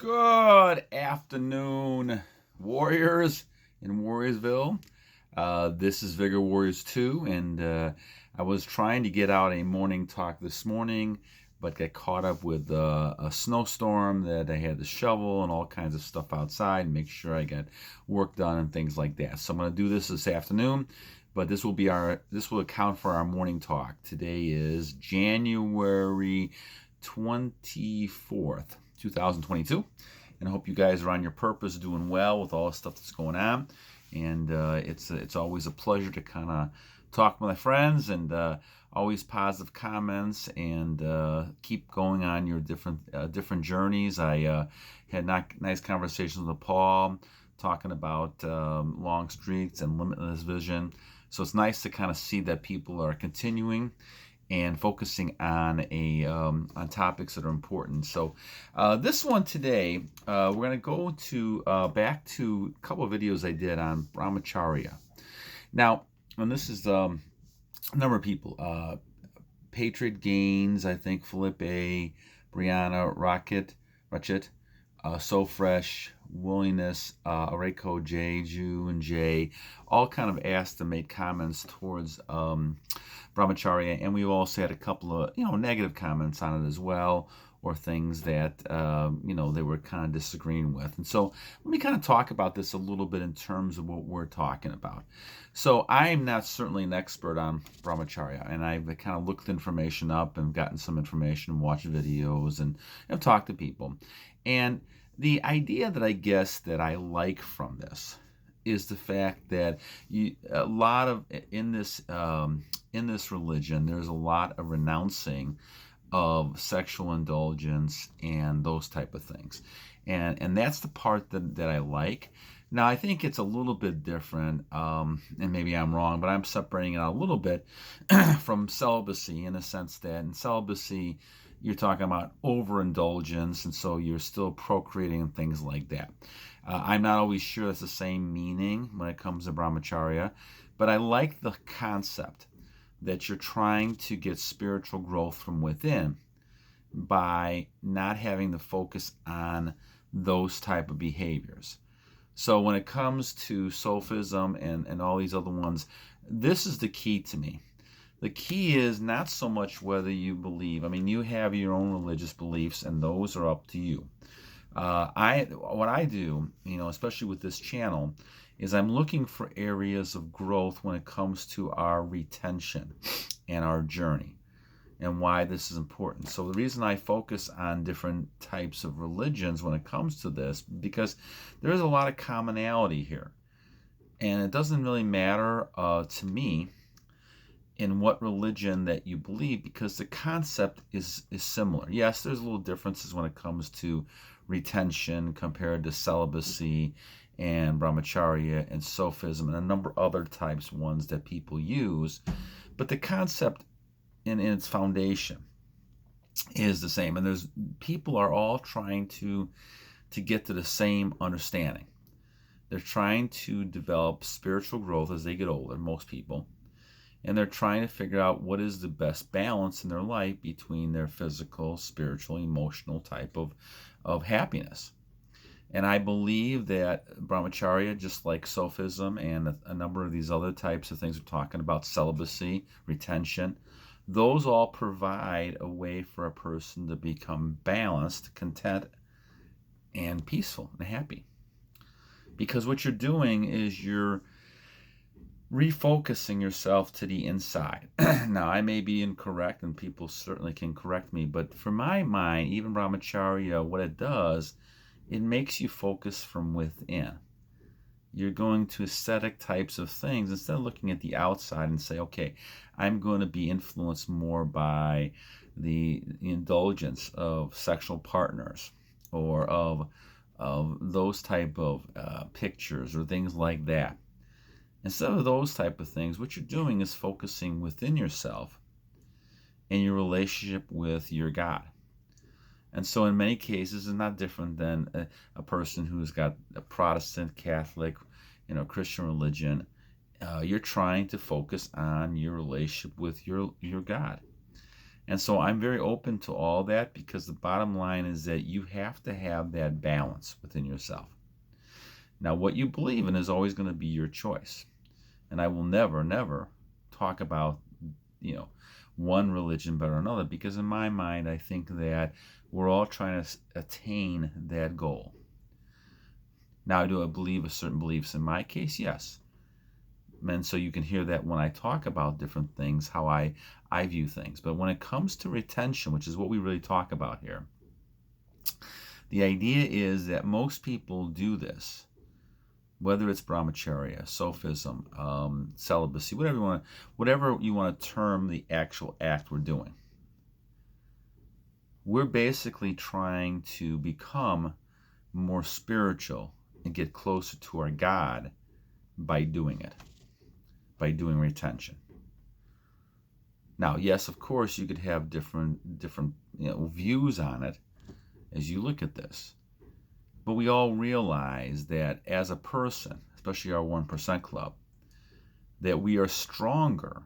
Good afternoon, Warriors in Warriorsville. This is Vigor Warriors 2, and I was trying to get out a morning talk this morning, but got caught up with a snowstorm that I had to shovel and all kinds of stuff outside and make sure I got work done and things like that. So I'm going to do this afternoon, but this will account for our morning talk. Today is January 24th. 2022, and I hope you guys are on your purpose, doing well with all the stuff that's going on. And it's always a pleasure to kind of talk with my friends, and always positive comments, and keep going on your different journeys. I had nice conversations with Paul talking about long streaks and limitless vision. So it's nice to kind of see that people are continuing and focusing on on topics that are important. So this one today, we're going to go to back to a couple of videos I did on Brahmacharya. Now, and this is a number of people. Patroit Gains, I think, Felipe Briana, Rachid, Sofresh, Willingness, Irako, Ju, and Jay, all kind of asked to make comments towards Brahmacharya, and we've also had a couple of negative comments on it as well, or things that they were kind of disagreeing with. And so let me kind of talk about this a little bit in terms of what we're talking about. So I'm not certainly an expert on Brahmacharya, and I've kind of looked information up and gotten some information, watched videos, and talked to people. And the idea that I guess that I like from this is the fact that a lot of in this religion, there's a lot of renouncing of sexual indulgence and those type of things, and that's the part that I like. Now, I think it's a little bit different, and maybe I'm wrong, but I'm separating it out a little bit from celibacy, in a sense that in celibacy, you're talking about overindulgence, and so you're still procreating and things like that. I'm not always sure that's the same meaning when it comes to Brahmacharya, but I like the concept that you're trying to get spiritual growth from within by not having the focus on those type of behaviors. So when it comes to Sufism and all these other ones, this is the key to me. The key is not so much whether you believe. I mean, you have your own religious beliefs, and those are up to you. What I do, especially with this channel, is I'm looking for areas of growth when it comes to our retention and our journey, and why this is important. So the reason I focus on different types of religions when it comes to this, because there's a lot of commonality here, and it doesn't really matter to me in what religion that you believe, because the concept is similar. Yes, there's little differences when it comes to retention compared to celibacy and Brahmacharya and Sufism and a number of other types, ones that people use, but the concept in its foundation is the same, and there's people are all trying to get to the same understanding. They're trying to develop spiritual growth as they get older, most people, and they're trying to figure out what is the best balance in their life between their physical, spiritual, emotional type of happiness. And I believe that Brahmacharya, just like Sufism and a number of these other types of things we're talking about, celibacy, retention, those all provide a way for a person to become balanced, content, and peaceful and happy. Because what you're doing is you're refocusing yourself to the inside. Now, I may be incorrect, and people certainly can correct me, but for my mind, even Brahmacharya, what it does, it makes you focus from within. You're going to aesthetic types of things instead of looking at the outside and say, okay, I'm going to be influenced more by the indulgence of sexual partners, or of those type of pictures or things like that. Instead of those type of things, what you're doing is focusing within yourself and your relationship with your God. And so in many cases, it's not different than a person who's got a Protestant, Catholic, Christian religion. You're trying to focus on your relationship with your God. And so I'm very open to all that, because the bottom line is that you have to have that balance within yourself. Now, what you believe in is always going to be your choice. And I will never, never talk about, one religion better than another, because in my mind, I think that we're all trying to attain that goal. Now, do I believe a certain beliefs? In my case, yes. And so you can hear that when I talk about different things, how I view things. But when it comes to retention, which is what we really talk about here, the idea is that most people do this, whether it's Brahmacharya, Sophism, celibacy, whatever you want to term the actual act we're doing. We're basically trying to become more spiritual and get closer to our God by doing it, by doing retention. Now, yes, of course, you could have different views on it as you look at this. But we all realize that as a person, especially our 1% club, that we are stronger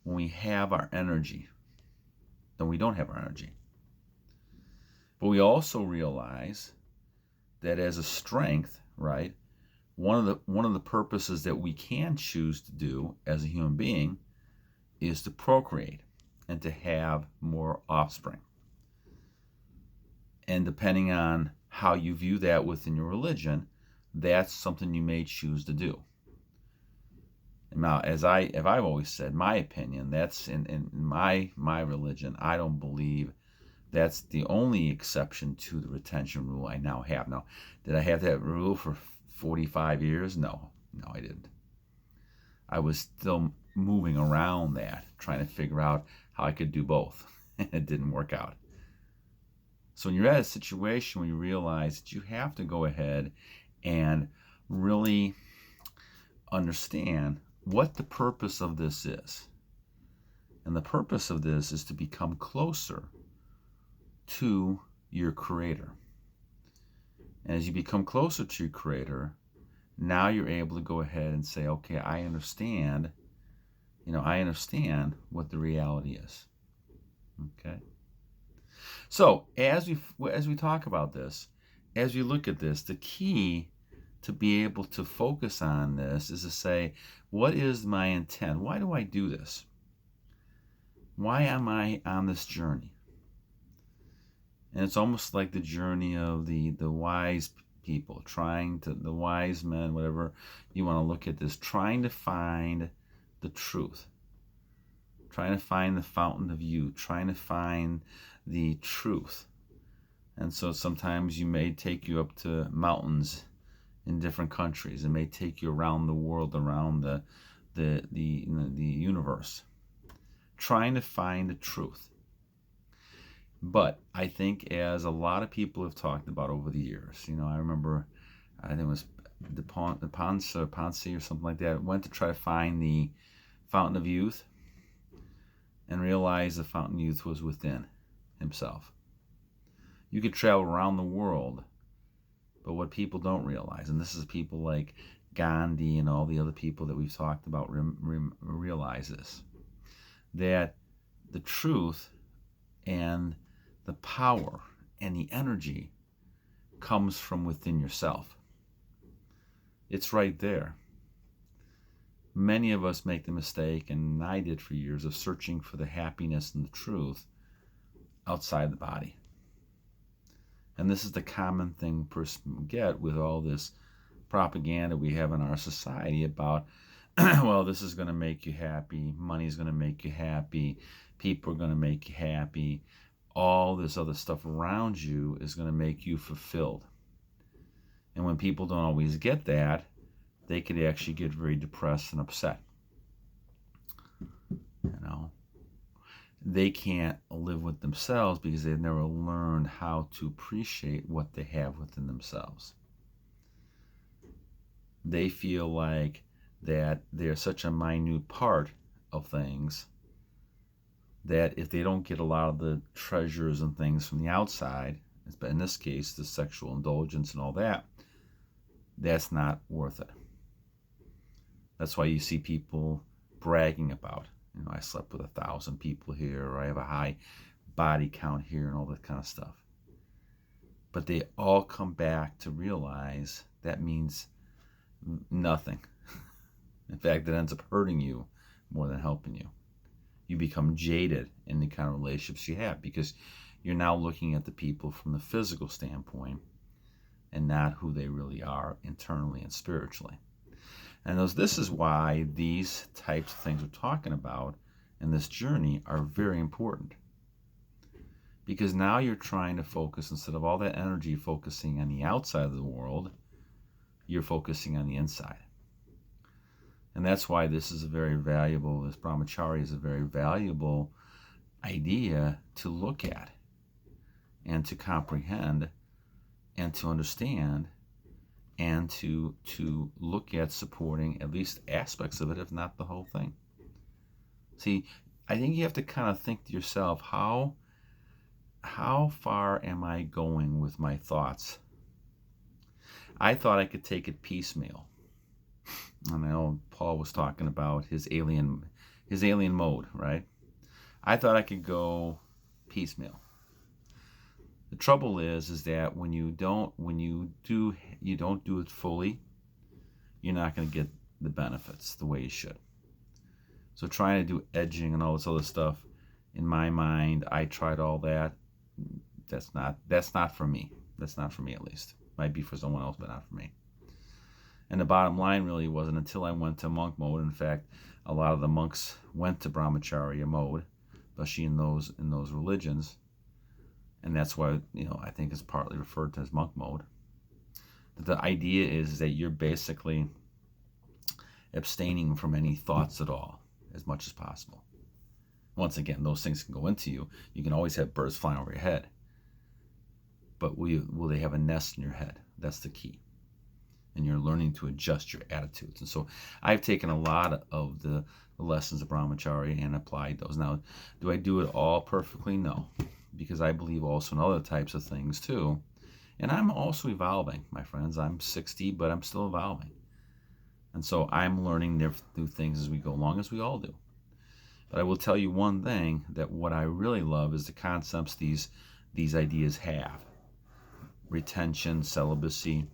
when we have our energy than we don't have our energy. But we also realize that as a strength, right, one of the purposes that we can choose to do as a human being is to procreate and to have more offspring. And depending on how you view that within your religion, that's something you may choose to do. Now, as I've always said, my opinion, that's in my religion, I don't believe that's the only exception to the retention rule I now have. Now, did I have that rule for 45 years? No, I didn't. I was still moving around that, trying to figure out how I could do both, and it didn't work out. So when you're at a situation where you realize that you have to go ahead and really understand what the purpose of this is. And the purpose of this is to become closer to your Creator. And as you become closer to your Creator, now you're able to go ahead and say, okay, I understand what the reality is. Okay? So as we talk about this, as we look at this, the key to be able to focus on this is to say, what is my intent? Why do I do this? Why am I on this journey? And it's almost like the journey of the wise people, the wise men, whatever you want to look at this, trying to find the truth, trying to find the fountain of youth, trying to find the truth. And so sometimes you may take you up to mountains in different countries. It may take you around the world, around the universe, trying to find the truth. But I think, as a lot of people have talked about over the years, I remember, I think it was the Ponce or something like that, went to try to find the fountain of youth and realized the fountain of youth was within himself. You could travel around the world, but what people don't realize, and this is people like Gandhi and all the other people that we've talked about realize this, that the truth and the power and the energy comes from within yourself. It's right there. Many of us make the mistake, and I did for years, of searching for the happiness and the truth outside the body. And this is the common thing person get with all this propaganda we have in our society about, well, this is going to make you happy, money is going to make you happy, people are going to make you happy, all this other stuff around you is going to make you fulfilled. And when people don't always get that, they could actually get very depressed and upset. They can't live with themselves because they've never learned how to appreciate what they have within themselves. They feel like that they're such a minute part of things that if they don't get a lot of the treasures and things from the outside, in this case, the sexual indulgence and all that, that's not worth it. That's why you see people bragging about I slept with 1,000 people here, or I have a high body count here, and all that kind of stuff. But they all come back to realize that means nothing. In fact, it ends up hurting you more than helping you. You become jaded in the kind of relationships you have because you're now looking at the people from the physical standpoint and not who they really are internally and spiritually. And this is why these types of things we're talking about in this journey are very important. Because now you're trying to focus, instead of all that energy focusing on the outside of the world, you're focusing on the inside. And that's why this brahmacharya is a very valuable idea to look at and to comprehend and to understand and to look at supporting at least aspects of it, if not the whole thing. See, I think you have to kind of think to yourself, how far am I going with my thoughts? I thought I could take it piecemeal. I know Paul was talking about his alien mode, right? I thought I could go piecemeal. The trouble is that when you don't do it fully, you're not going to get the benefits the way you should. So trying to do edging and all this other stuff, in my mind, I tried all that. That's not for me. That's not for me, at least. Might be for someone else, but not for me. And the bottom line really wasn't until I went to monk mode. In fact, a lot of the monks went to Brahmacharya mode, especially in those religions. And that's why, I think it's partly referred to as monk mode. The idea is that you're basically abstaining from any thoughts at all as much as possible. Once again, those things can go into you. You can always have birds flying over your head. But will they have a nest in your head? That's the key. And you're learning to adjust your attitudes. And so I've taken a lot of the lessons of Brahmacharya and applied those. Now, do I do it all perfectly? No. Because I believe also in other types of things too. And I'm also evolving, my friends. I'm 60, but I'm still evolving. And so I'm learning new things as we go along, as we all do. But I will tell you one thing, that what I really love is the concepts these ideas have. Retention, celibacy,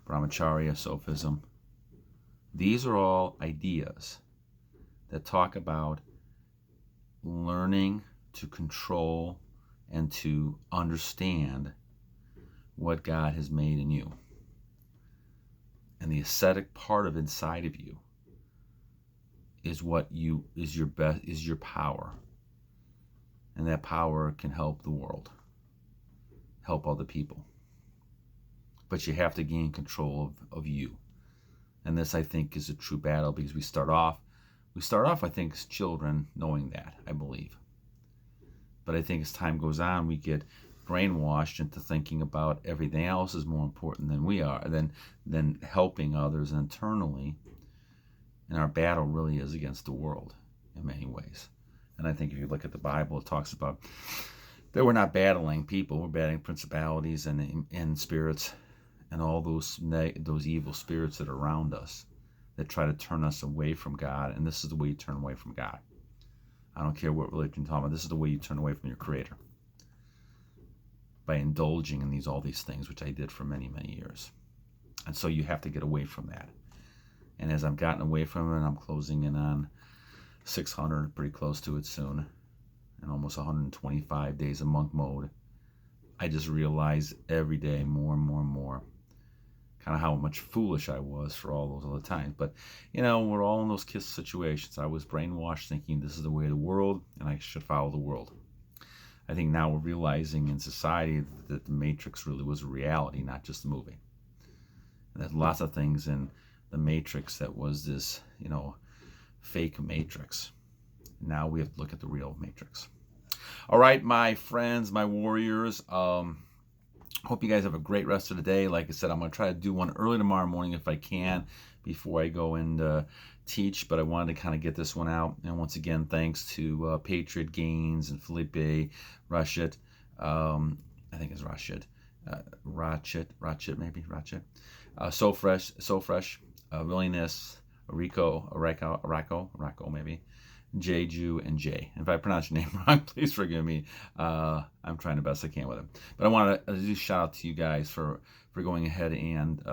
Brahmacharya, Sophism. These are all ideas that talk about learning to control and to understand what God has made in you. And the ascetic part of inside of you is your power. And that power can help the world, help other people. But you have to gain control of you. And this, I think, is a true battle, because we start off, I think, as children knowing that, I believe. But I think as time goes on, we get brainwashed into thinking about everything else is more important than we are, than helping others internally. And our battle really is against the world in many ways. And I think if you look at the Bible, it talks about that we're not battling people, we're battling principalities and spirits and all those evil spirits that are around us that try to turn us away from God. And this is the way you turn away from God. I don't care what religion you're talking about. This is the way you turn away from your Creator, by indulging in all these things, which I did for many, many years. And so you have to get away from that. And as I've gotten away from it, I'm closing in on 600, pretty close to it soon, and almost 125 days of monk mode. I just realize every day more and more and more kind of how much foolish I was for all those other times. But, we're all in those kiss situations. I was brainwashed thinking this is the way of the world, and I should follow the world. I think now we're realizing in society that the Matrix really was a reality, not just a movie. And there's lots of things in the Matrix that was this, fake Matrix. Now we have to look at the real Matrix. All right, my friends, my warriors, hope you guys have a great rest of the day. Like I said, I'm going to try to do one early tomorrow morning if I can, before I go and teach, but I wanted to kind of get this one out. And once again, thanks to Patroit Gains and Felipe, Rachid, I think it's Rachid, Sofresh, Willingness, Irako maybe, Jeju, and Jay. If I pronounce your name wrong, please forgive me. I'm trying the best I can with it. But I want to do shout out to you guys for going ahead and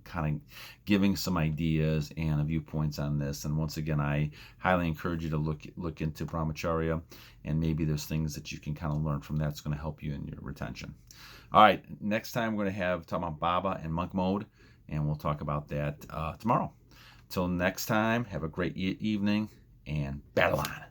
kind of giving some ideas and viewpoints on this. And once again, I highly encourage you to look into Brahmacharya, and maybe there's things that you can kind of learn from that's going to help you in your retention. All right, next time we're going to talk about Baba and monk mode, and we'll talk about that tomorrow. Till next time, have a great evening and battle on.